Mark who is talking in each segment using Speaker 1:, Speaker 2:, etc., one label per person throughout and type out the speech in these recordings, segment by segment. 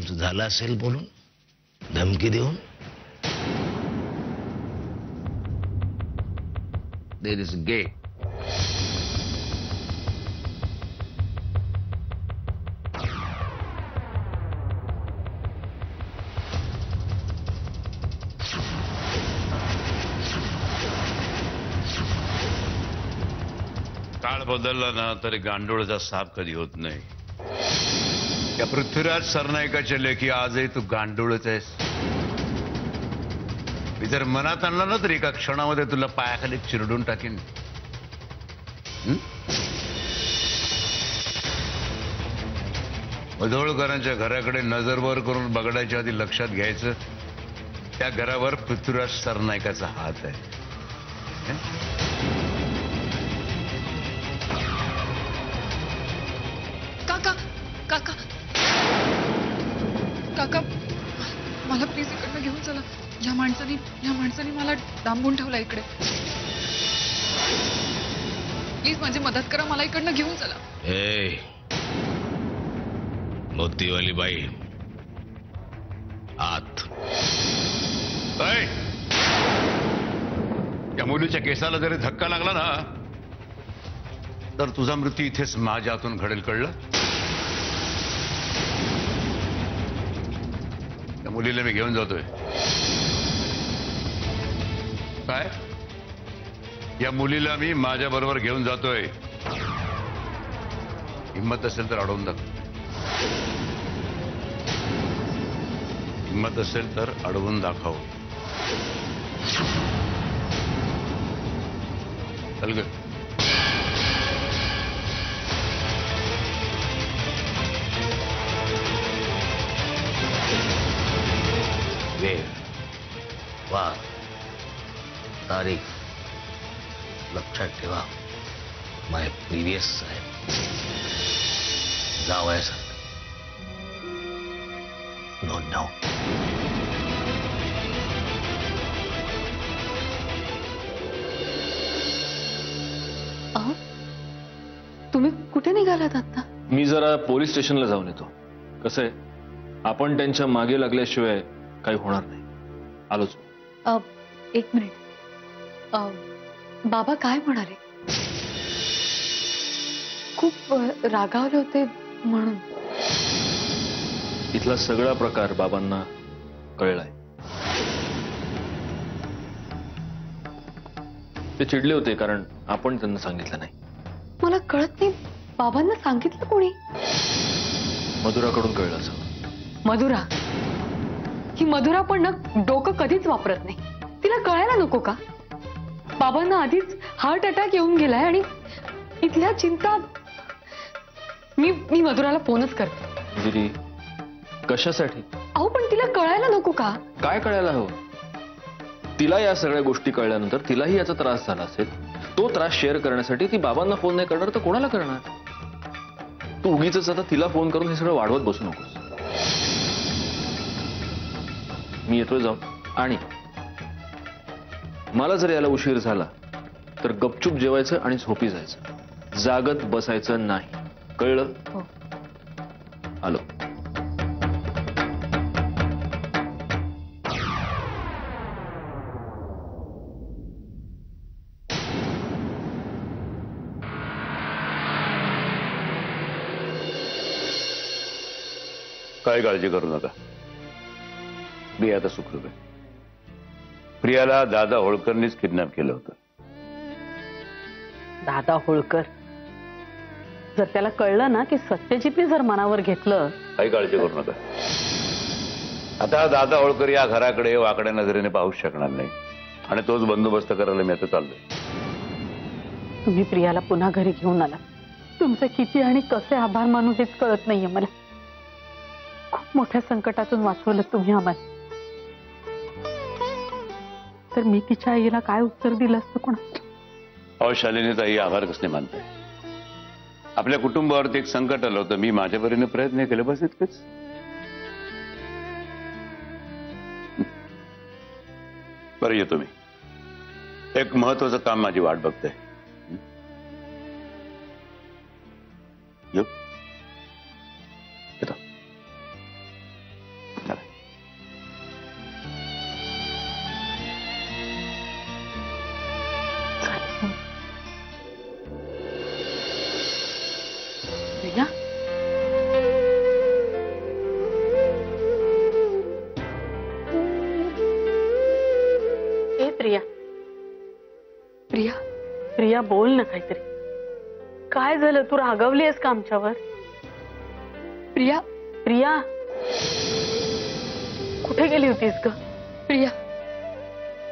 Speaker 1: Confuse झाला असेल बोलून, धमकी देऊन. There is gate.
Speaker 2: काळ बदलला ना तरी गांडोळचा साप कधी होत नाही. या पृथ्वीराज सरनाईकाच्या लेखी आजही तू गांडोळच आहेस. मी जर मनात आणलं ना तर एका क्षणामध्ये तुला पायाखाली चिरडून टाकीन. मधोळकरांच्या घराकडे नजरवर करून बघडायच्या आधी लक्षात घ्यायचं त्या घरावर पृथ्वीराज सरनाईकाचा हात आहे.
Speaker 3: काका काका काका मला प्लीज इकडनं घेऊन चला. या माणसाने मला डांबून ठेवला इकडे. प्लीज माझी मदत करा. मला इकडनं घेऊन चला.
Speaker 1: ए मोतीवाली बाई आत.
Speaker 2: या मुलीच्या केसाला जरी धक्का लागला ना तर तुझा मृत्यू इथेच माझ्या हातून घडेल. कळलं? त्या मुलीला मी घेऊन जातोय. काय? या मुलीला मी माझ्या बरोबर घेऊन जातोय. हिम्मत असेल तर अडवून दाखव. हिम्मत असेल तर अडवून दाखव. चल ग.
Speaker 1: वेळ, वार, तारीख लक्षात ठेवा. माय प्रिव्हियस साहेब जावयासारखं. Note down.
Speaker 3: तुम्ही कुठे निघालात आता?
Speaker 4: मी जरा पोलीस स्टेशनला जाऊन येतो. कसं आहे, आपण त्यांच्या मागे लागल्याशिवाय काही होणार नाही. आलोच.
Speaker 3: एक मिनिट. बाबा काय म्हणाले? खूप रागावले होते म्हणून.
Speaker 4: इथला सगळा प्रकार बाबांना कळलाय. ते चिडले होते कारण आपण त्यांना सांगितलं नाही.
Speaker 3: मला कळत नाही, बाबांना सांगितलं कोणी?
Speaker 4: मधुराकडून कळलं असं.
Speaker 3: मधुरा? ही मधुरा पण ना डोकं कधीच वापरत नाही. तिला कळायला नको का? बाबांना आधीच हार्ट अटॅक येऊन गेलाय आणि इथल्या चिंता. मी मधुराला फोनच करते.
Speaker 4: दीदी कशासाठी?
Speaker 3: अहो पण तिला कळायला नको का?
Speaker 4: काय कळायला हवं? तिला या सगळ्या गोष्टी कळल्यानंतर तिलाही याचा त्रास झाला असेल. तो त्रास शेअर करण्यासाठी ती बाबांना फोन नाही करणार तर कोणाला करणार? तू उगीच आता तिला फोन करून हे सगळं वाढवत बसू नकोस. मी येतोय जाऊन. आणि मला जर याला उशीर झाला तर गपचूप जेवायचं आणि झोपी जायचं. जागत बसायचं नाही. कळलं?
Speaker 3: हो.
Speaker 4: आलो.
Speaker 2: काय काळजी करू नका. मी आता सुखरूप आहे. प्रियाला दादा होळकरनीच किडनॅप केलं होतं.
Speaker 5: दादा होळकर? जर त्याला कळलं ना की सत्यजितने जर मनावर घेतलं.
Speaker 2: काही काळजी करू नका. आता दादा होळकर या घराकडे वाकड्या नजरेने पाहूच शकणार नाही आणि तोच बंदोबस्त करायला मी आता चाललोय.
Speaker 5: तुम्ही प्रियाला पुन्हा घरी घेऊन आला. तुमचे किती आणि कसे आभार मानू हेच कळत नाहीये मला. खूप मोठ्या संकटातून वाचवलं तुम्ही आम्हाला. तर मी तिच्या आईला काय उत्तर दिलं असतं कोणा?
Speaker 2: अहो शालिनी ताई, आभार कसले मानताय? आपल्या कुटुंबावरती एक संकट आलं होतं. मी माझ्या परीने प्रयत्न केले, बस इतकंच. बरं येतो मी. एक महत्वाचं काम माझी वाट बघते. येऊ? येतो.
Speaker 5: प्रिया बोल ना काहीतरी. काय झालं? तू रागवलीयस का आमच्यावर?
Speaker 3: प्रिया
Speaker 5: प्रिया कुठे गेली होतीस ग?
Speaker 3: प्रिया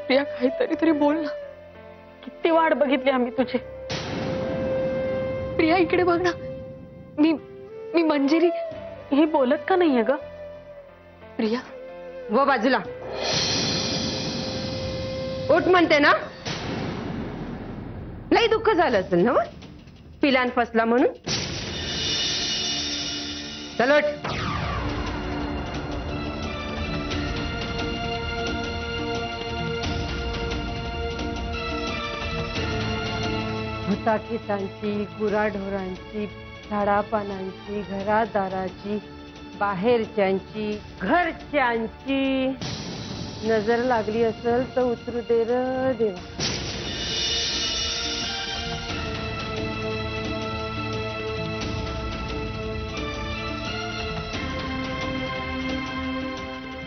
Speaker 3: प्रिया काहीतरी तरी बोल ना.
Speaker 5: किती वाट बघितली आम्ही तुझी.
Speaker 3: प्रिया इकडे बघ ना. मी मी मंजिरी.
Speaker 5: ही बोलत का नाहीये ग?
Speaker 3: प्रिया
Speaker 6: व बाजूला उठ म्हणते ना. लई दुःख झालं असेल ना मग? पिलान फसला म्हणून. चल उठ.
Speaker 7: भुताखेतांची, गुराढोरांची, झाडापानांची, घरादाराची, बाहेरच्यांची, घरच्यांची नजर लागली असेल तर उतरू दे र देवा.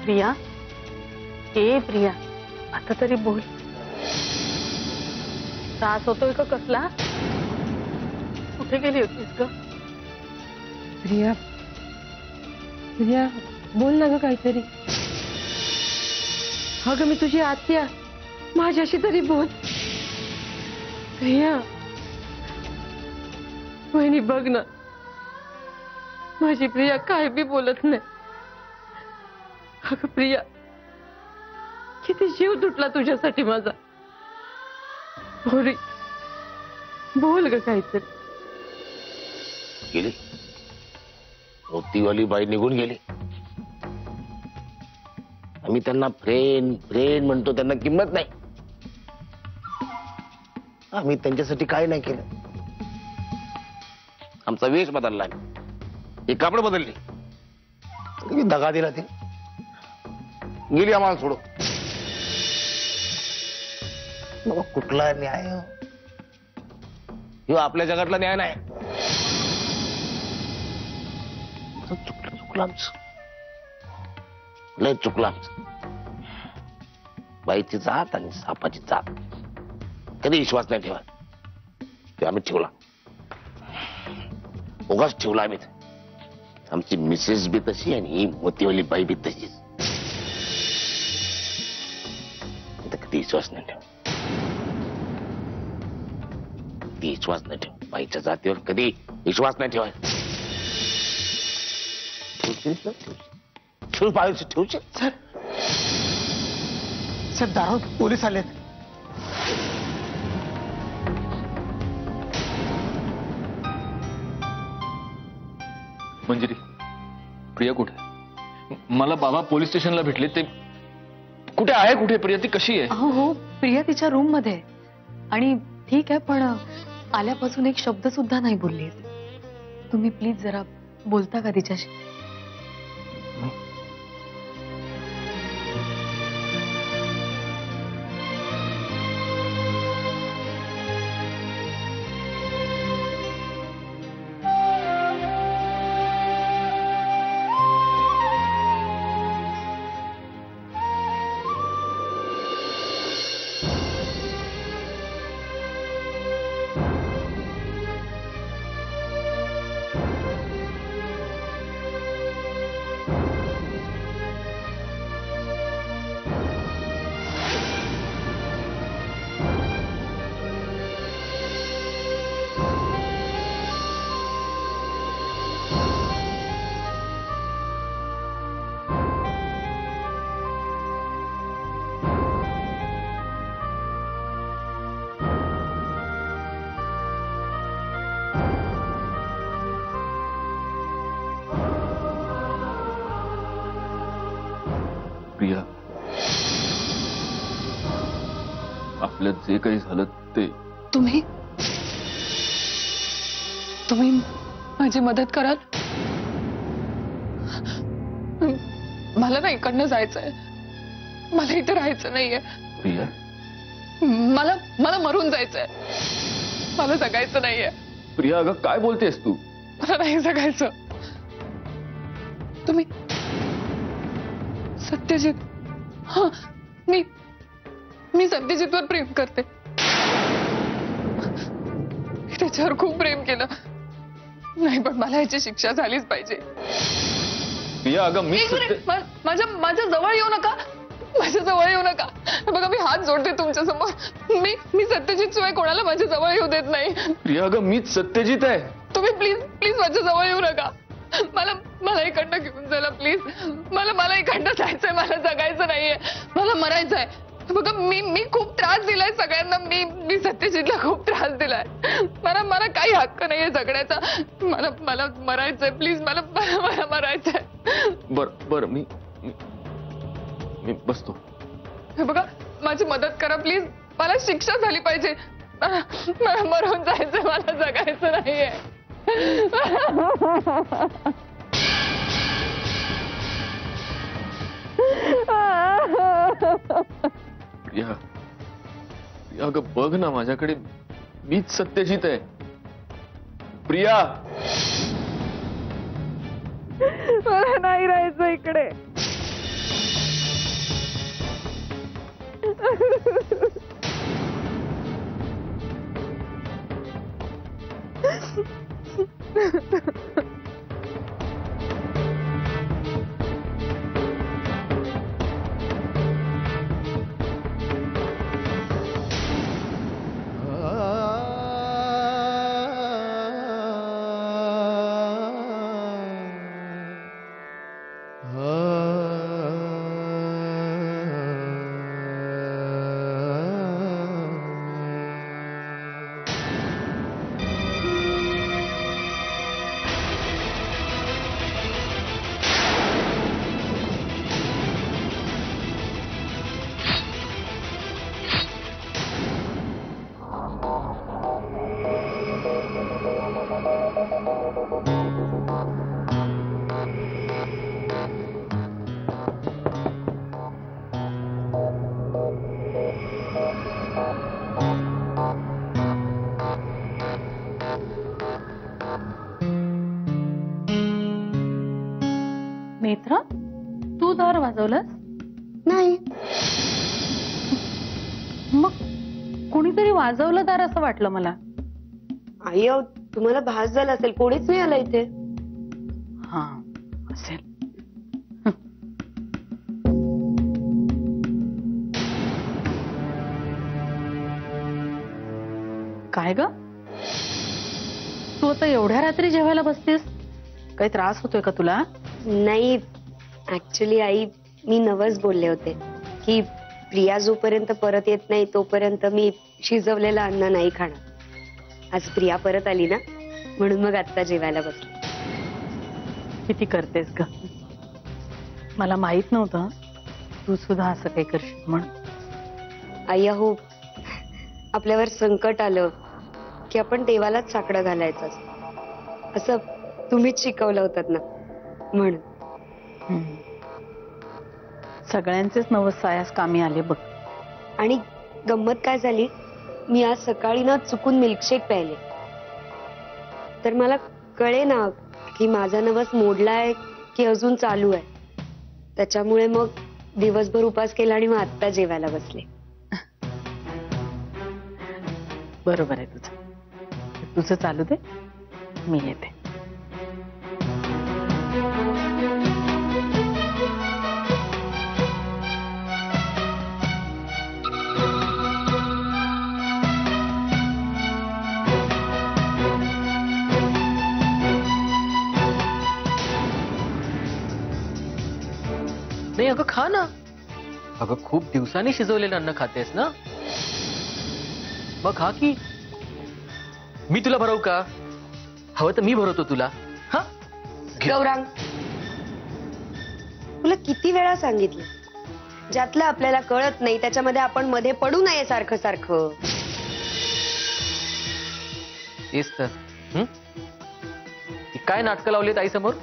Speaker 5: प्रिया ए प्रिया आता तरी बोल. त्रास होतोय का कसला? कुठे गेली होतीस ग?
Speaker 7: प्रिया प्रिया बोल ना ग काहीतरी.
Speaker 6: अगं मी तुझी आत्या, माझ्याशी तरी बोल.
Speaker 7: प्रिया
Speaker 6: वहिनी बघ ना, माझी प्रिया काय बी बोलत नाही. अगं प्रिया, किती जीव तुटला तुझ्यासाठी माझा. बोल ग काहीतरी.
Speaker 1: गेली मोतीवाली बाई निघून गेली. आम्ही त्यांना फ्रेंड फ्रेंड म्हणतो, त्यांना किंमत नाही. आम्ही त्यांच्यासाठी काय नाही केलं. आमचा वेश बदलला, ही कापड बदलली, किती दगा दिला ते. गेली आम्हाला सोडून. बाबा कुठला न्याय हो? ह्यो आपल्या जगातला न्याय नाही. चुकलं आमचं, लय चुकलं आमचं. बाईची जात आणि सापाची जात कधी विश्वास नाही ठेवा. ते आम्ही ठेवला, उगाच ठेवला आम्ही. आमची मिसेस बी तशी आणि ही मोतीवाली बाई बी तशीच. कधी विश्वास नाही ठेवा, कधी विश्वास नाही ठेवा. बाईच्या जातीवर कधी विश्वास नाही ठेवायचा. ठेवू पाहिजे ठेवचे.
Speaker 8: सर दारात पोलीस आलेत.
Speaker 4: मंजिरी, प्रिया कुठे? मला बाबा पोलीस स्टेशनला भेटले. ते कुठे आहे? कुठे प्रिया? ती कशी आहे?
Speaker 3: हो हो, प्रिया तिच्या रूम मध्ये आहे. आणि ठीक आहे, पण आल्यापासून एक शब्द सुद्धा नाही बोलली. तुम्ही प्लीज जरा बोलता का तिच्याशी?
Speaker 4: प्रिया, आपल्यात जे काही झालं ते.
Speaker 3: तुम्ही माझी मदत कराल? मला ना इकडनं जायचंय. मला इथे राहायचं नाहीये.
Speaker 4: प्रिया,
Speaker 3: मला मरून जायचंय. मला जगायचं नाहीये.
Speaker 4: प्रिया अगं काय बोलतेस तू?
Speaker 3: मला नाही जगायचं. तुम्ही सत्यजित. हा, मी सत्यजितवर प्रेम करते. माझ्यावर खूप प्रेम केलं. नाही पण मला याची शिक्षा झालीच पाहिजे.
Speaker 4: प्रिया अगं मी
Speaker 3: एक मिनिट, माझ्या जवळ येऊ नका. माझ्या जवळ येऊ नका. बघा मी हात जोडते तुमच्या समोर. मी सत्यजित शिवाय कोणाला माझ्या जवळ येऊ देत नाही.
Speaker 4: प्रिया अगं मीच सत्यजित आहे.
Speaker 3: तुम्ही प्लीज प्लीज माझ्या जवळ येऊ नका. मला इकडनं घेऊन जायला प्लीज. मला इकडनं जायचंय. मला जगायचं नाहीये. मला मरायचंय. बघा मी खूप त्रास दिलाय सगळ्यांना. मी सत्यजितला खूप त्रास दिलाय. मला काही हक्क नाहीये जगण्याचा. मला मरायचंय प्लीज. मला मरायचंय.
Speaker 4: बर मी बसतो.
Speaker 3: बघा माझी मदत करा प्लीज. मला शिक्षा झाली पाहिजे. मला मरून जायचंय. मला जगायचं नाहीये.
Speaker 4: प्रिया अगं बघ ना माझ्याकडे. मीच सत्यजित आहे. प्रिया
Speaker 6: मला नाही राहायचं इकडे.
Speaker 5: नेत्रा, तू दार वाजवलंस?
Speaker 7: नाही.
Speaker 5: मग कुणीतरी वाजवलं दार असं वाटलं मला.
Speaker 7: आई अहो, तुम्हाला भास झाला असेल. कोणीच नाही आला इथे.
Speaker 5: हा असेल. काय ग, तू आता एवढ्या रात्री जेवायला बसतेस? काही त्रास होतोय का तुला?
Speaker 7: नाही, ऍक्च्युली आई मी नवस बोलले होते की प्रिया जोपर्यंत परत येत नाही तोपर्यंत मी शिजवलेलं अन्न नाही खाणार. आज प्रिया परत आली ना, म्हणून मग आत्ता जेवायला बसले.
Speaker 5: किती करतेस ग. मला माहित नव्हतं तू सुद्धा असं काही करशील म्हणून.
Speaker 7: आई अहो, आपल्यावर संकट आलं की आपण देवालाच साकडं घालायचं असं तुम्हीच शिकवलं होतं ना, म्हणून.
Speaker 5: सगळ्यांचेच नवस सायास कामी आले बघ.
Speaker 7: आणि गंमत काय झाली, मी आज सकाळी ना चुकून मिल्कशेक प्यायले, तर मला कळे ना की माझा नवस मोडलाय की अजून चालू आहे. त्याच्यामुळे मग दिवसभर उपास केला आणि मग आत्ता जेवायला बसले.
Speaker 5: बरोबर आहे तुझं. तुझं चालू दे, मी येते.
Speaker 4: नाही अगं खा ना. अगं खूप दिवसांनी शिजवलेलं अन्न खातेस ना, मग खा की. मी तुला भरवू का? हवं तर मी भरवतो तुला. हा
Speaker 7: गौरांग, तुला किती वेळा सांगितलं, ज्यातलं आपल्याला कळत नाही त्याच्यामध्ये आपण मध्ये पडू नये सारखं सारखं.
Speaker 4: तेच तर. काय नाटकं लावलीत आई समोर?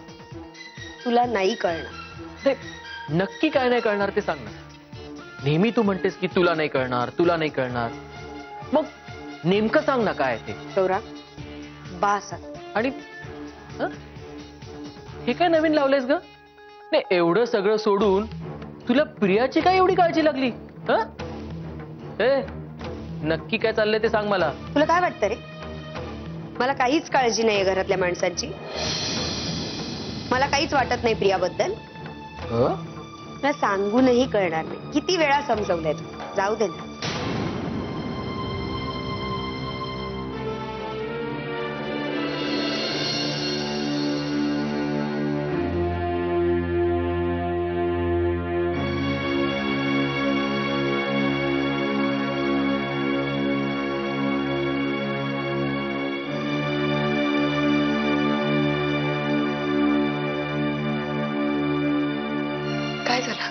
Speaker 7: तुला नाही कळणार.
Speaker 4: नक्की काय नाही कळणार ते सांग ना. नेहमी तू म्हणतेस की तुला नाही कळणार, तुला नाही कळणार. मग नेमकं सांग ना काय ते.
Speaker 7: गौरांग, बास.
Speaker 4: आणि हे काय नवीन लावलेस ग? नाही एवढं सगळं सोडून तुला प्रियाची काय एवढी काळजी लागली? नक्की काय चाललंय ते सांग मला.
Speaker 7: तुला काय वाटतं रे, मला काहीच काळजी नाहीये घरातल्या माणसांची. मला काहीच वाटत नाही प्रियाबद्दल. मला सांगूनही कळणार नाही. किती वेळा समजवलंय तू. जाऊ दे ना.
Speaker 3: काय झालं?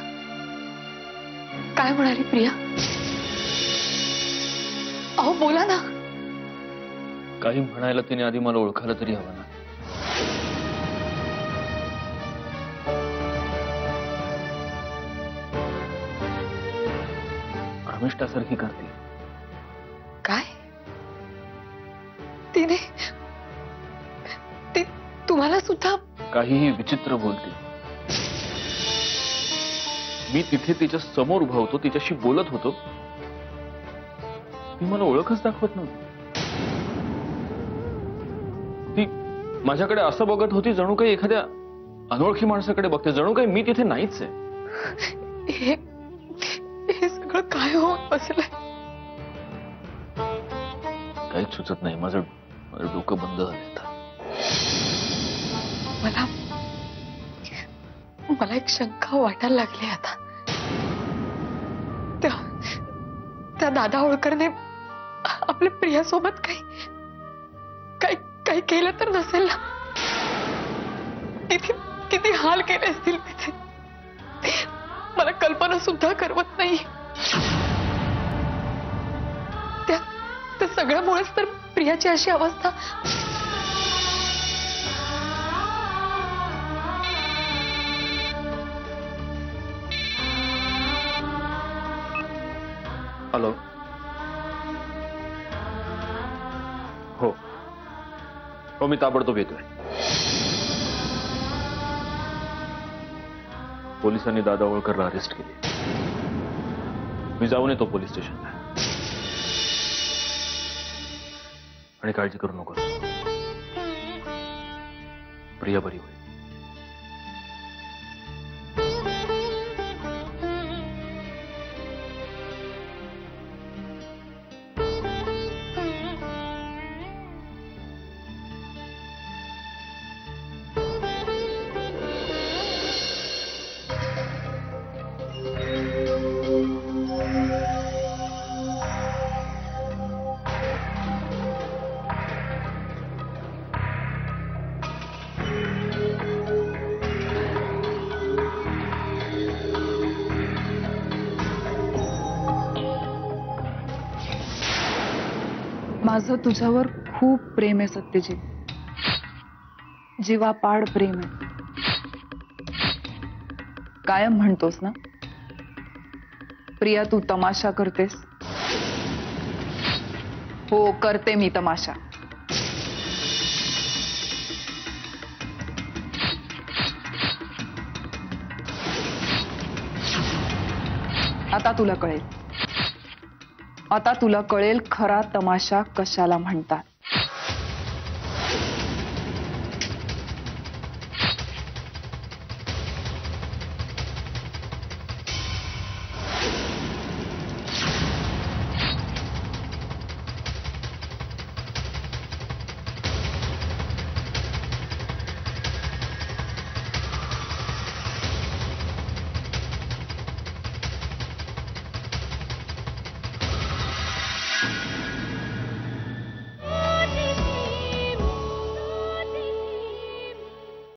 Speaker 3: काय म्हणाली प्रिया? अहो बोला ना.
Speaker 4: काही म्हणायला तिने आधी मला ओळखायला तरी हवं ना. अमिष्टासारखी करते.
Speaker 3: काय? तिने ती तुम्हाला सुद्धा?
Speaker 4: काहीही विचित्र बोलते. मी तिथे तिच्या समोर उभा होतो, तिच्याशी बोलत होतो, ती मला ओळखच दाखवत नव्हती. ती माझ्याकडे असं बघत होती जणू काही एखाद्या अनोळखी माणसाकडे बघते, जणू काही मी तिथे नाहीच आहे.
Speaker 3: हे सगळं काय होत बसलंय?
Speaker 4: काहीच सुचत नाही. माझं डोकं बंद झालंय आता.
Speaker 3: मला एक शंका वाटायला लागली आता. त्या दादा होळकरने आपल्या प्रियासोबत काही केलं तर नसेल ना? किती हाल केले असतील तिथे. मला कल्पना सुद्धा करवत नाही. त्या सगळ्यामुळेच तर प्रियाची अशी अवस्था.
Speaker 4: हॅलो. हो मी ताबडतोब येतोय. पोलिसांनी दादा होळकरला अरेस्ट केले. मी जाऊन येतो पोलीस स्टेशनला. आणि काळजी करू नको, प्रिया बरी होईल.
Speaker 9: माझं तुझ्यावर खूप प्रेम आहे सत्यजित. जीवापाड प्रेम आहे. कायम म्हणतोस ना, प्रिया तू तमाशा करतेस. हो करते मी तमाशा. आता तुला कळेल. आता तुला कळेल खरा तमाशा कशाला म्हणतात.